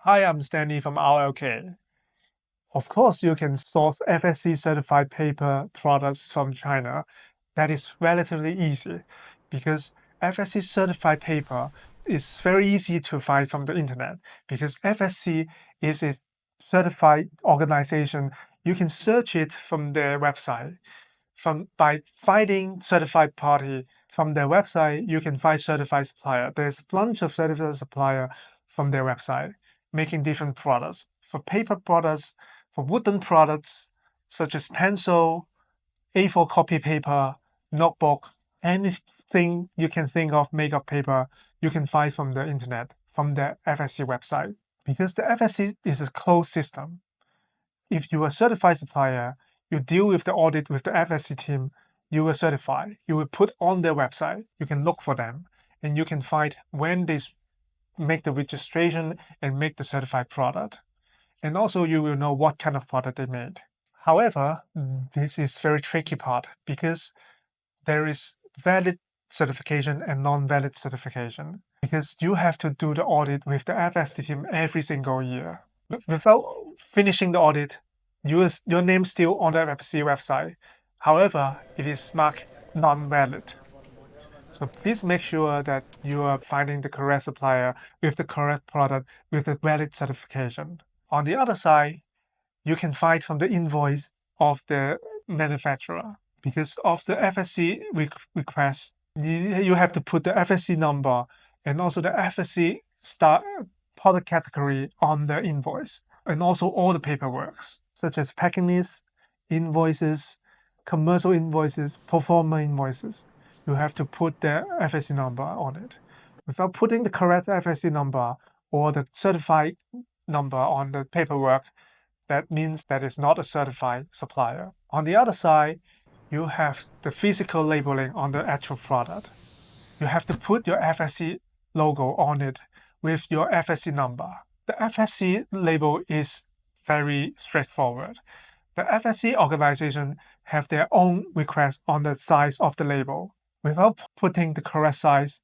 Hi, I'm Stanley from RLK. Of course, you can source FSC certified paper products from China. That is relatively easy because FSC certified paper is very easy to find from the internet because FSC is a certified organization. You can search it from their website. By finding certified party from their website, you can find certified supplier. There's a bunch of certified supplier from their website making different products. For paper products, for wooden products, such as pencil, A4 copy paper, notebook, anything you can think of made of paper, you can find from the internet, from the FSC website. Because the FSC is a closed system. If you are a certified supplier, you deal with the audit with the FSC team, you will certify. You will put on their website. You can look for them, and you can find when they make the registration and make the certified product. And also you will know what kind of product they made. However, this is very tricky part because there is valid certification and non-valid certification because you have to do the audit with the FSC team every single year. Without finishing the audit, your name's still on the FSC website. However, it is marked non-valid. So please make sure that you are finding the correct supplier with the correct product with the valid certification. On the other side, you can find from the invoice of the manufacturer. Because of the FSC request, you have to put the FSC number and also the FSC product category on the invoice, and also all the paperwork, such as packing list, invoices, commercial invoices, proforma invoices. You have to put the FSC number on it. Without putting the correct FSC number or the certified number on the paperwork, that means that it's not a certified supplier. On the other side, you have the physical labeling on the actual product. You have to put your FSC logo on it with your FSC number. The FSC label is very straightforward. The FSC organization have their own request on the size of the label. Without putting the correct size,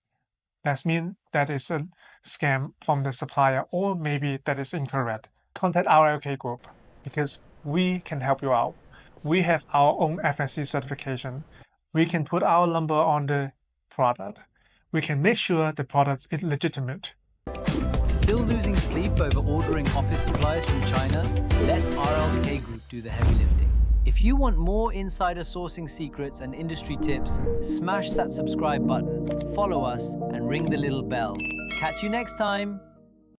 that means that is a scam from the supplier, or maybe that is incorrect. Contact RLK Group because we can help you out. We have our own FSC certification. We can put our number on the product. We can make sure the product is legitimate. Still losing sleep over ordering office supplies from China? Let RLK Group do the heavy lifting. If you want more insider sourcing secrets and industry tips, smash that subscribe button, follow us, and ring the little bell. Catch you next time.